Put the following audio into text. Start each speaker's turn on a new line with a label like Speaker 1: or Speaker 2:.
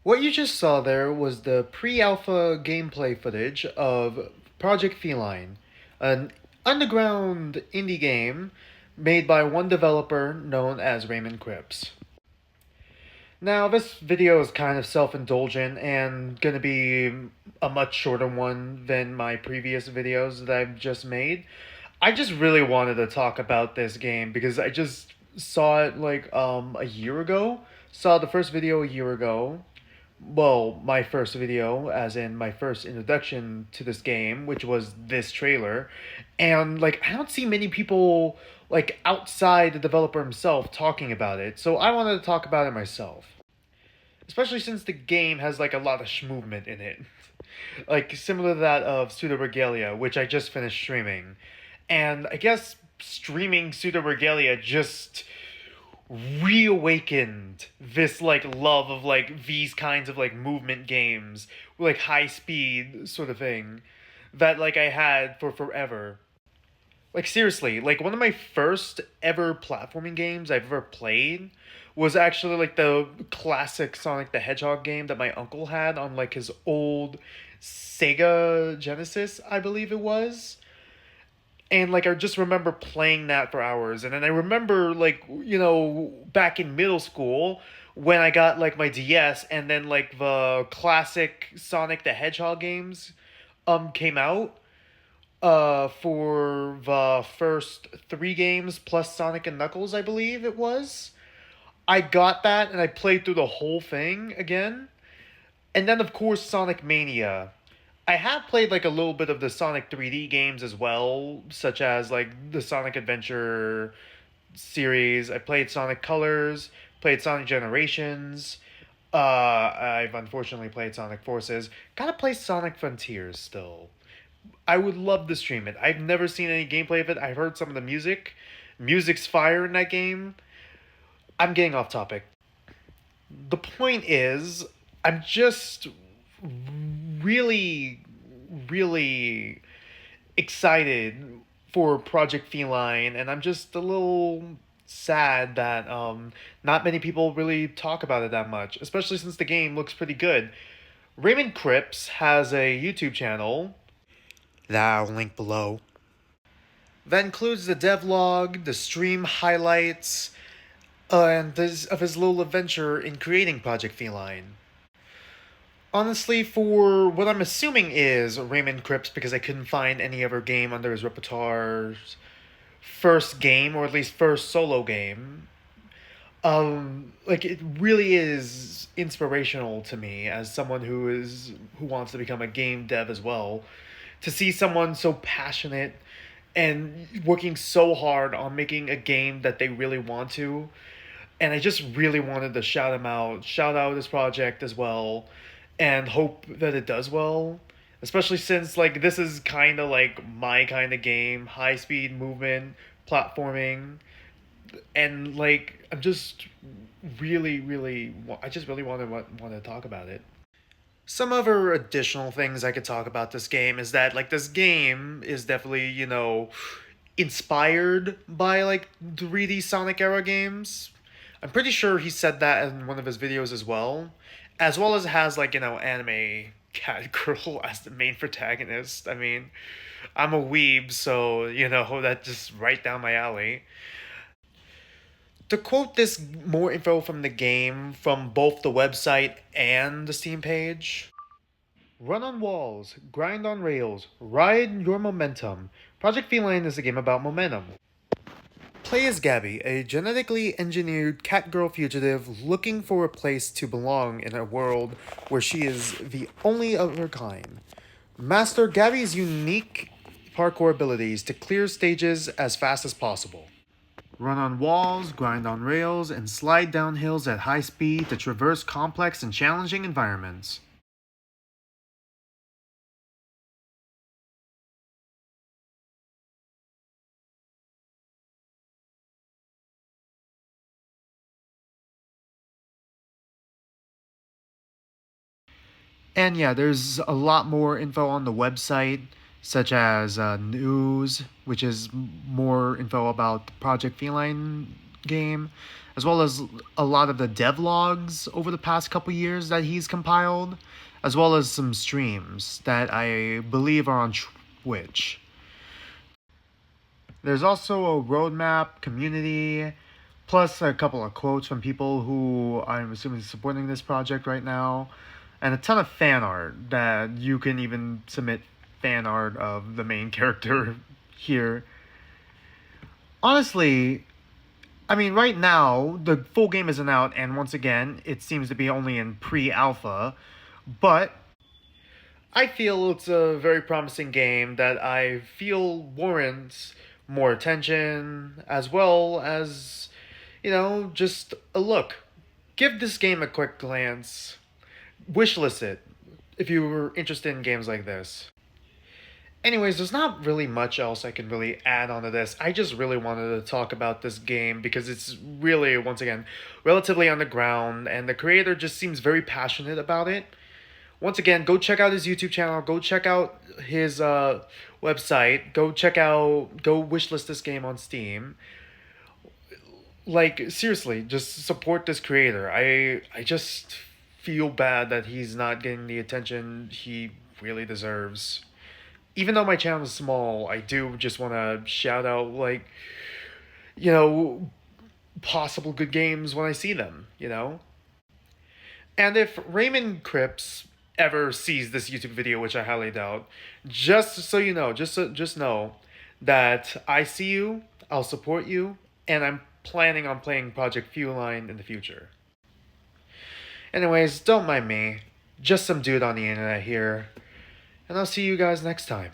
Speaker 1: What you just saw there was the pre-alpha gameplay footage of Project Feline, an underground indie game made by one developer known as Raymond Cripps. Now, this video is kind of self-indulgent and gonna be a much shorter one than my previous videos that I've just made. I just really wanted to talk about this game because I just saw it a year ago. Saw the first video a year ago, well, my first video, as in my first introduction to this game, which was this trailer. And, I don't see many people, outside the developer himself talking about it, so I wanted to talk about it myself. Especially since the game has, a lot of shmovement in it. Similar to that of Pseudoragelia, which I just finished streaming. And I guess streaming Pseudoragelia just reawakened this love of these kinds of movement games, high speed sort of thing that I had for forever. Seriously, one of my first ever platforming games I've ever played was actually the classic Sonic the Hedgehog game that my uncle had on his old Sega Genesis, I believe it was. And I just remember playing that for hours. And then I remember back in middle school when I got my DS, and then the classic Sonic the Hedgehog games came out for the first 3 games plus Sonic and Knuckles, I believe it was. I got that and I played through the whole thing again. And then of course Sonic Mania. I have played a little bit of the Sonic 3D games as well, such as the Sonic Adventure series. I played Sonic Colors, played Sonic Generations. I've unfortunately played Sonic Forces. Gotta play Sonic Frontiers still. I would love to stream it. I've never seen any gameplay of it. I've heard some of the music. Music's fire in that game. I'm getting off topic. The point is, I'm just really, really excited for Project Feline, and I'm just a little sad that not many people really talk about it that much, especially since the game looks pretty good. Raymond Cripps has a YouTube channel that I'll link below that includes the devlog, the stream highlights, and of his little adventure in creating Project Feline. Honestly, for what I'm assuming is Raymond Cripps, because I couldn't find any other game under his repertoire's first game, or at least first solo game, it really is inspirational to me as someone who wants to become a game dev as well, to see someone so passionate and working so hard on making a game that they really want to. And I just really wanted to shout him out, shout out his project as well, and hope that it does well. Especially since this is kind of my kind of game, high speed movement, platforming, and I'm just I just really want to talk about it. Some other additional things I could talk about this game is that this game is definitely inspired by 3D Sonic era games. I'm pretty sure he said that in one of his videos as well as it has anime cat girl as the main protagonist. I mean, I'm a weeb, so that's just right down my alley. To quote this more info from the game from both the website and the Steam page: run on walls, grind on rails, ride your momentum. Project Feline is a game about momentum. Play as Gabby, a genetically engineered cat girl fugitive looking for a place to belong in a world where she is the only of her kind. Master Gabby's unique parkour abilities to clear stages as fast as possible. Run on walls, grind on rails, and slide down hills at high speed to traverse complex and challenging environments. And yeah, there's a lot more info on the website, such as news, which is more info about Project Feline game, as well as a lot of the devlogs over the past couple years that he's compiled, as well as some streams that I believe are on Twitch. There's also a roadmap, community, plus a couple of quotes from people who I'm assuming is supporting this project right now, and a ton of fan art that you can even submit fan art of the main character here. Honestly, I mean, right now, the full game isn't out, and once again, it seems to be only in pre alpha, but I feel it's a very promising game that I feel warrants more attention, as well as, just a look. Give this game a quick glance. Wishlist it if you were interested in games like this. Anyways, there's not really much else I can really add onto this. I just really wanted to talk about this game because it's really, once again, relatively underground, and the creator just seems very passionate about it. Once again, go check out his YouTube channel. Go check out his website. Go wishlist this game on Steam. Like, seriously, just support this creator. I just feel bad that he's not getting the attention he really deserves. Even though my channel is small, I do just want to shout out, like, you know, possible good games when I see them. And if Raymond Cripps ever sees this YouTube video, which I highly doubt, just so you know, just know that I see you, I'll support you, and I'm planning on playing Project Feline in the future. Anyways, don't mind me. Just some dude on the internet here. And I'll see you guys next time.